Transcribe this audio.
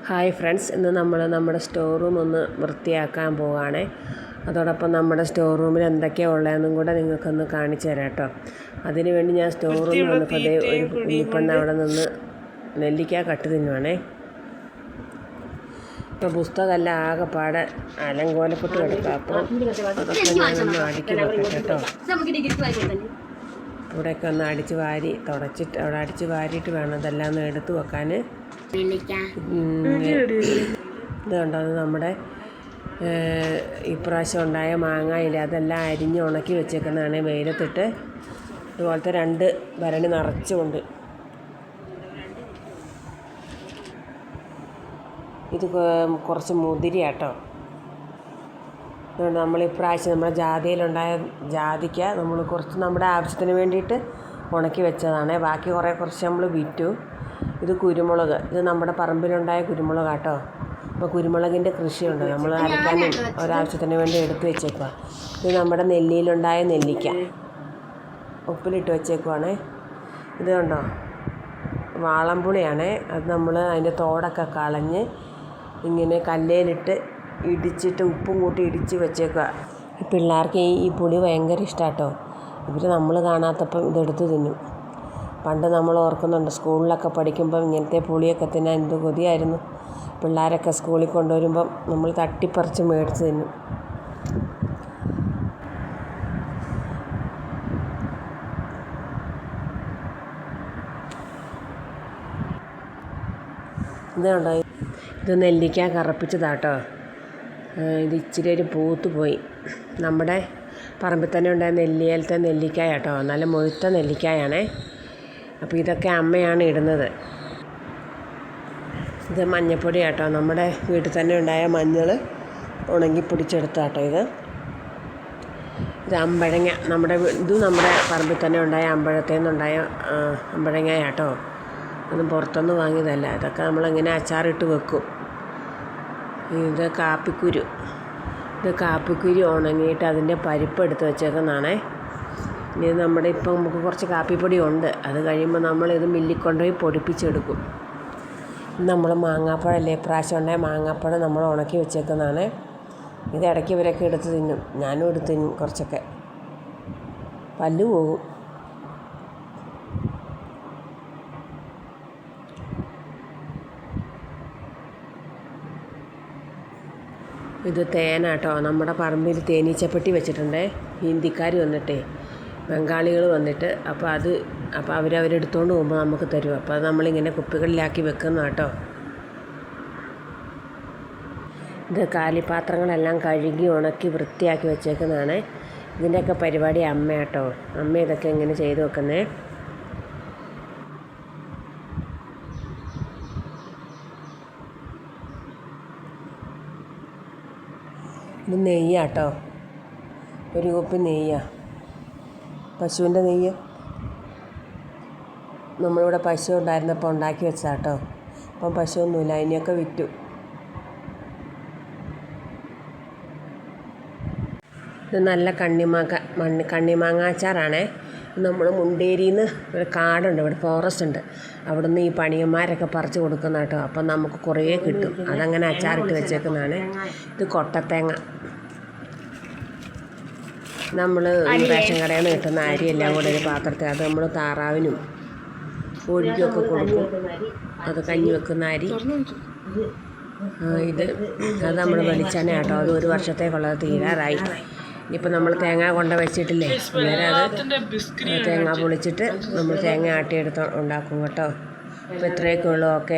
Hi friends, ഇന്ന് നമ്മൾ നമ്മുടെ സ്റ്റോർ റൂം ഒന്ന് വൃത്തിയാക്കാൻ പോവുകയാണേ. അതോടൊപ്പം നമ്മുടെ സ്റ്റോർ റൂമിൽ എന്തൊക്കെയാണ് ഉള്ളതെന്നും കൂടെ നിങ്ങൾക്കൊന്ന് കാണിച്ചു തരാം കേട്ടോ. അതിനുവേണ്ടി ഞാൻ സ്റ്റോർ റൂമിൽ വന്നപ്പോൾ അതേ ഒരു കുഞ്ഞിപ്പെണ്ണ് അവിടെ നിന്ന് നെല്ലിക്ക കട്ട് തിന്നുവാണേ. ഇപ്പോൾ പുസ്തകമെല്ലാം ആകെപ്പാടെ അലങ്കോലപ്പെട്ട് കിടക്കുക. അപ്പോൾ അതൊക്കെ ഞാനൊന്ന് അടുക്കി വെക്കട്ടെ കേട്ടോ. ഇവിടെയൊക്കെ ഒന്ന് അടിച്ച് വാരി തുടച്ചിട്ട് അവിടെ അടിച്ച് വാരിയിട്ട് വേണം ഇതെല്ലാം ഒന്ന് എടുത്ത് വെക്കാൻ. ഇത് കണ്ടോ, അത് നമ്മുടെ ഇപ്രാവശ്യം ഉണ്ടായ മാങ്ങയില്ല, അതെല്ലാം അരിഞ്ഞ് ഉണക്കി വെച്ചേക്കുന്നതാണ് വെയിലത്തിട്ട്. ഇതുപോലത്തെ 2 ഭരണി നിറച്ചുകൊണ്ട്. ഇത് കുറച്ച് മുതിരിയാട്ടോ. അതുകൊണ്ട് നമ്മളിപ്രാവശ്യം നമ്മുടെ ജാതിയിലുണ്ടായ ജാതിക്ക നമ്മൾ കുറച്ച് നമ്മുടെ ആവശ്യത്തിന് വേണ്ടിയിട്ട് ഉണക്കി വെച്ചതാണ്. ബാക്കി കുറച്ച് നമ്മൾ വിറ്റു. ഇത് കുരുമുളക്, ഇത് നമ്മുടെ പറമ്പിലുണ്ടായ കുരുമുളക് കേട്ടോ. അപ്പോൾ കുരുമുളകിൻ്റെ കൃഷിയുണ്ട്, നമ്മൾ അരയ്ക്കാനും ഒരാവശ്യത്തിന് വേണ്ടി എടുത്ത് വെച്ചേക്കുക. ഇത് നമ്മുടെ നെല്ലിയിലുണ്ടായ നെല്ലിക്ക ഉപ്പിലിട്ട് വെച്ചേക്കുവാണേ. ഇത് കണ്ടോ, വാളംപുളിയാണേ. അത് നമ്മൾ അതിൻ്റെ തോടൊക്കെ കളഞ്ഞ് ഇങ്ങനെ കല്ലേലിട്ട് ഇടിച്ചിട്ട് ഉപ്പും കൂട്ടി ഇടിച്ച് വെച്ചേക്കുക. പിള്ളേർക്ക് ഈ പുളി ഭയങ്കര ഇഷ്ടമാണ് കേട്ടോ. ഇവർ നമ്മൾ കാണാത്തപ്പം ഇതെടുത്ത് തിന്നും. പണ്ട് നമ്മൾ ഓർക്കുന്നുണ്ട്, സ്കൂളിലൊക്കെ പഠിക്കുമ്പം ഇങ്ങനത്തെ പുളിയൊക്കെ തിന്നാൻ എന്ത് കൊതിയായിരുന്നു. പിള്ളേരൊക്കെ സ്കൂളിൽ കൊണ്ടുവരുമ്പം നമ്മൾ തട്ടിപ്പറിച്ച് മേടിച്ച് തിന്നും. ഇത് കണ്ടോ, ഇത് നെല്ലിക്ക കറപ്പിച്ചതാട്ടോ. ഇത് ഇച്ചിരി ഒരു പൂത്ത് പോയി. നമ്മുടെ പറമ്പിൽ തന്നെ ഉണ്ടായ നെല്ലിയിലത്തെ നെല്ലിക്കായ കേട്ടോ, നല്ല മുഴുത്ത നെല്ലിക്കായാണേ. അപ്പോൾ ഇതൊക്കെ അമ്മയാണ് ഇടുന്നത്. ഇത് മഞ്ഞൾപ്പൊടി കേട്ടോ, നമ്മുടെ വീട്ടിൽ തന്നെ ഉണ്ടായ മഞ്ഞൾ ഉണങ്ങി പൊടിച്ചെടുത്ത കേട്ടോ. ഇത് അമ്പഴങ്ങ, ഇതും നമ്മുടെ പറമ്പിൽ തന്നെ ഉണ്ടായ അമ്പഴത്തിൽ നിന്നുണ്ടായ അമ്പഴങ്ങ കേട്ടോ. ഒന്നും പുറത്തൊന്നും വാങ്ങിയതല്ല. ഇതൊക്കെ നമ്മളിങ്ങനെ അച്ചാറിട്ട് വെക്കും. ഇത് കാപ്പിക്കുരു, ഉണങ്ങിയിട്ട് അതിൻ്റെ പരിപ്പ് എടുത്ത് വെച്ചേക്കുന്നതാണേ. ഇത് നമ്മുടെ ഇപ്പം നമുക്ക് കുറച്ച് കാപ്പിപ്പൊടി ഉണ്ട്, അത് കഴിയുമ്പോൾ നമ്മളിത് മില്ലിൽ കൊണ്ടുപോയി പൊടിപ്പിച്ചെടുക്കും. നമ്മൾ മാങ്ങാപ്പഴമല്ലേ, ഇപ്രാവശ്യം ഉണ്ടായ മാങ്ങാപ്പഴം നമ്മൾ ഉണക്കി വെച്ചേക്കുന്നതാണ്. ഇത് ഇടയ്ക്ക് ഇവരൊക്കെ എടുത്ത് തിന്നും, ഞാനും എടുത്ത് തിന്നും കുറച്ചൊക്കെ. പല്ല് പോകും. ഇത് തേനാട്ടോ, നമ്മുടെ പറമ്പിൽ തേനീച്ചപ്പെട്ടി വെച്ചിട്ടുണ്ടേ. ഹിന്ദിക്കാർ വന്നിട്ടേ, ബംഗാളികൾ വന്നിട്ട്, അപ്പോൾ അവരെടുത്തുകൊണ്ട് പോകുമ്പോൾ നമുക്ക് തരും. അപ്പോൾ അത് നമ്മളിങ്ങനെ കുപ്പികളിലാക്കി വെക്കുന്ന കേട്ടോ. ഇത് കാലിപ്പാത്രങ്ങളെല്ലാം കഴുകി ഉണക്കി വൃത്തിയാക്കി വെച്ചേക്കുന്നതാണ്. ഇതിൻ്റെയൊക്കെ പരിപാടി അമ്മ കേട്ടോ. അമ്മ ഇതൊക്കെ ഇങ്ങനെ ചെയ്ത് വെക്കുന്നേ. ഇത് നെയ്യാട്ടോ, ഒരു കുപ്പി നെയ്യാണ്, പശുവിൻ്റെ നെയ്യ്. നമ്മളിവിടെ പശു ഉണ്ടായിരുന്നപ്പോൾ ഉണ്ടാക്കി വെച്ചാട്ടോ. അപ്പം പശുവൊന്നുമില്ല, അതിനെയൊക്കെ വിറ്റു. ഇത് നല്ല കണ്ണിമാങ്ങ അച്ചാറാണേ. നമ്മൾ മുണ്ടേരിയിൽ നിന്ന് ഒരു കാടുണ്ട്, ഇവിടെ ഫോറസ്റ്റ് ഉണ്ട്, അവിടെ നിന്ന് ഈ പണിയന്മാരൊക്കെ പറിച്ച് കൊടുക്കുന്ന കേട്ടോ. അപ്പം നമുക്ക് കുറേ കിട്ടും, അതങ്ങനെ അച്ചാറിട്ട് വെച്ചേക്കുന്നതാണ്. ഇത് കൊട്ടത്തേങ്ങ, നമ്മൾ റേഷൻ കടയിൽ നിന്ന് കിട്ടുന്ന അരിയെല്ലാം കൂടെ ഒരു പാത്രത്തിൽ, അത് നമ്മൾ താറാവിനും കോഴിക്കൊക്കെ കൊടുക്കും. അത് കഞ്ഞി വെക്കുന്ന അരി. അത് നമ്മൾ വെളിച്ചെണ്ണ കേട്ടോ, അത് 1 വർഷത്തേക്കുള്ളത് തീരാറായി. ഇനിയിപ്പോൾ നമ്മൾ തേങ്ങ കൊണ്ട് വെച്ചിട്ടില്ലേ, അന്നേരം അത് തേങ്ങ പൊളിച്ചിട്ട് നമ്മൾ തേങ്ങ ആട്ടിയെടുത്ത് ഉണ്ടാക്കും കേട്ടോ. അപ്പോൾ ഇത്രയൊക്കെ ഉള്ളൂ. ഓക്കെ.